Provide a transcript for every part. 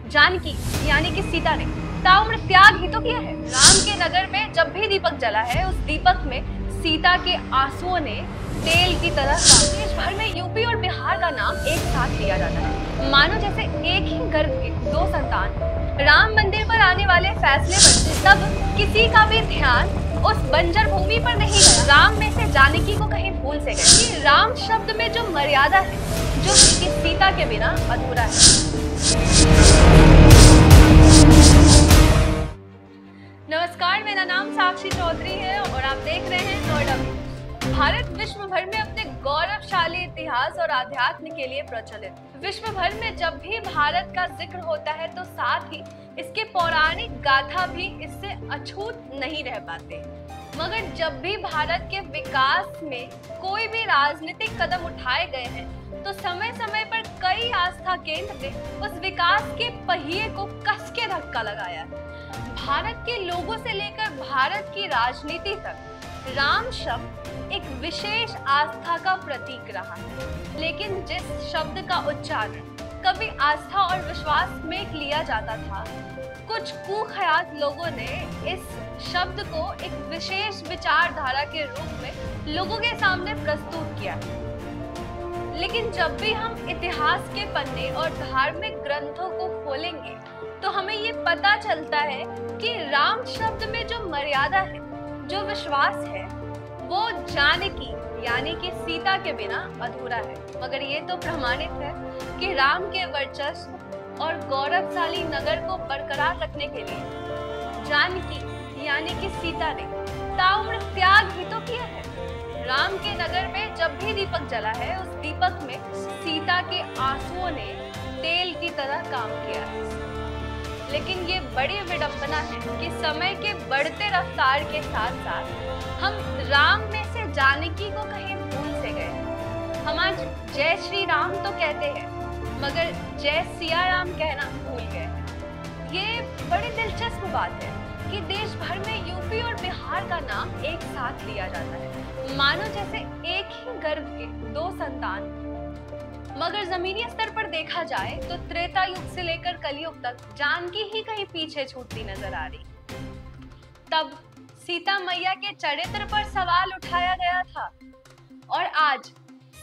जानकी यानी कि सीता ने ताउम्र त्याग ही तो किया है। राम के नगर में जब भी दीपक जला है, उस दीपक में सीता के आंसुओं ने तेल की तरह देश भर में यूपी और बिहार का नाम एक साथ लिया जाता है। मानो जैसे एक ही गर्भ के दो संतान। राम मंदिर पर आने वाले फैसले पर तब किसी का भी ध्यान उस बंजर भूमि पर नहीं गया। राम में से जानकी को कहीं भूल से गए कि राम शब्द में जो मर्यादा है, जो कि सीता के बिना अधूरा है। नमस्कार, मेरा नाम साक्षी चौधरी है और आप देख रहे हैं नोएडा न्यूज़। भारत विश्व भर में अपने गौरवशाली इतिहास और आध्यात्म के लिए प्रचलित। विश्व भर में जब भी भारत का जिक्र होता है तो साथ ही इसके पौराणिक गाथा भी इससे अछूत नहीं रह पाते। मगर जब भी भारत के विकास में कोई भी राजनीतिक कदम उठाए गए हैं तो समय समय पर कई आस्था केंद्र ने उस विकास के पहिए को कस के धक्का लगाया है। भारत के लोगों से लेकर भारत की राजनीति तक राम शब्द एक विशेष आस्था का प्रतीक रहा है। लेकिन जिस शब्द का उच्चारण कभी आस्था और विश्वास में लिया जाता था, कुछ कुख्यात लोगों ने इस शब्द को एक विशेष विचारधारा के रूप में लोगों के सामने प्रस्तुत किया। लेकिन जब भी हम इतिहास के पन्ने और धार्मिक ग्रंथों को खोलेंगे तो हमें ये पता चलता है कि राम शब्द में जो मर्यादा है, जो विश्वास है, वो जानकी यानी कि सीता के बिना अधूरा है। मगर ये तो प्रमाणित है कि राम के वर्चस्व और गौरवशाली नगर को बरकरार रखने के लिए जानकी यानी कि सीता ने ताउम्र त्याग ही तो किया है। राम के नगर में जब भी दीपक जला है, उस दीपक में सीता के आंसुओं ने तेल की तरह काम किया है। लेकिन ये बड़ी विडंबना है कि समय के बढ़ते रफ्तार के साथ साथ हम राम में से जानकी को कहीं भूल से गए। हम आज जय श्री राम तो कहते हैं, मगर जय सिया राम कहना भूल गए। ये बड़ी दिलचस्प बात है कि देश भर में यूपी और बिहार का नाम एक साथ लिया जाता है, मानो जैसे एक ही गर्भ के दो संतान। मगर जमीनी स्तर पर देखा जाए तो त्रेता युग से लेकर कलयुग तक जानकी ही कहीं पीछे छूटती नजर आ रही। तब सीता मैया के चरित्र पर सवाल उठाया गया था और आज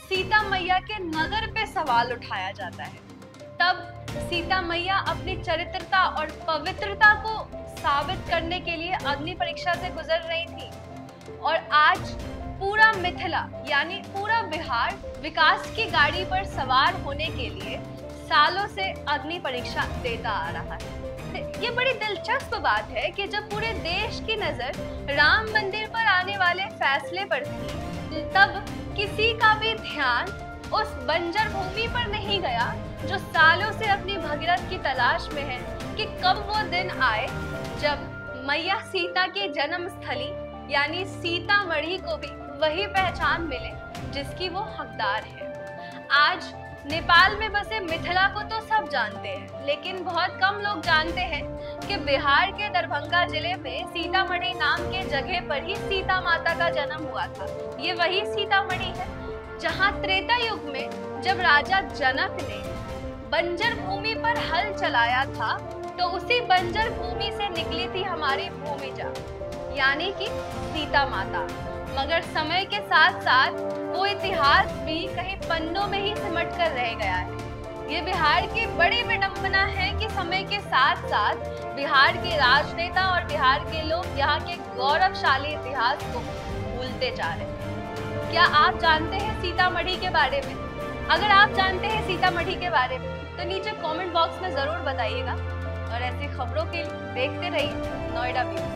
सीता मैया के नगर पे सवाल उठाया जाता है। तब सीता मैया अपनी चरित्रता और पवित्रता को साबित करने के लिए अग्नि परीक्षा से गुजर रही थी और आज पूरा मिथिला यानी पूरा बिहार विकास की गाड़ी पर सवार होने के लिए सालों से अग्नि परीक्षा देता आ रहा है। ये बड़ी दिलचस्प बात है कि जब पूरे देश की नजर राम मंदिर पर आने वाले फैसले पर थी, तब किसी का भी ध्यान उस बंजर भूमि पर नहीं गया जो सालों से अपनी भगीरथ की तलाश में है कि कब वो दिन आए जब मैया सीता के जन्म स्थली यानी सीतामढ़ी को भी वही पहचान मिले जिसकी वो हकदार है। आज नेपाल में बसे मिथिला को तो सब जानते हैं, लेकिन बहुत कम लोग जानते हैं कि बिहार के दरभंगा जिले में सीतामढ़ी नाम के जगह पर ही सीता माता का जन्म हुआ था। ये वही सीतामढ़ी है जहाँ त्रेता युग में जब राजा जनक ने बंजर भूमि पर हल चलाया था तो उसी बंजर भूमि से निकली थी हमारी भूमिजा यानी कि सीता माता। मगर समय के साथ साथ वो इतिहास भी कहीं पन्नों में ही सिमट कर रह गया है। ये बिहार की बड़ी विडंबना है कि समय के साथ साथ बिहार के राजनेता और बिहार के लोग यहाँ के गौरवशाली इतिहास को भूलते जा रहे हैं। क्या आप जानते हैं सीतामढ़ी के बारे में? अगर आप जानते हैं सीतामढ़ी के बारे में तो नीचे कमेंट बॉक्स में जरूर बताइएगा और ऐसी खबरों के लिए देखते रहिए नोएडा न्यूज़।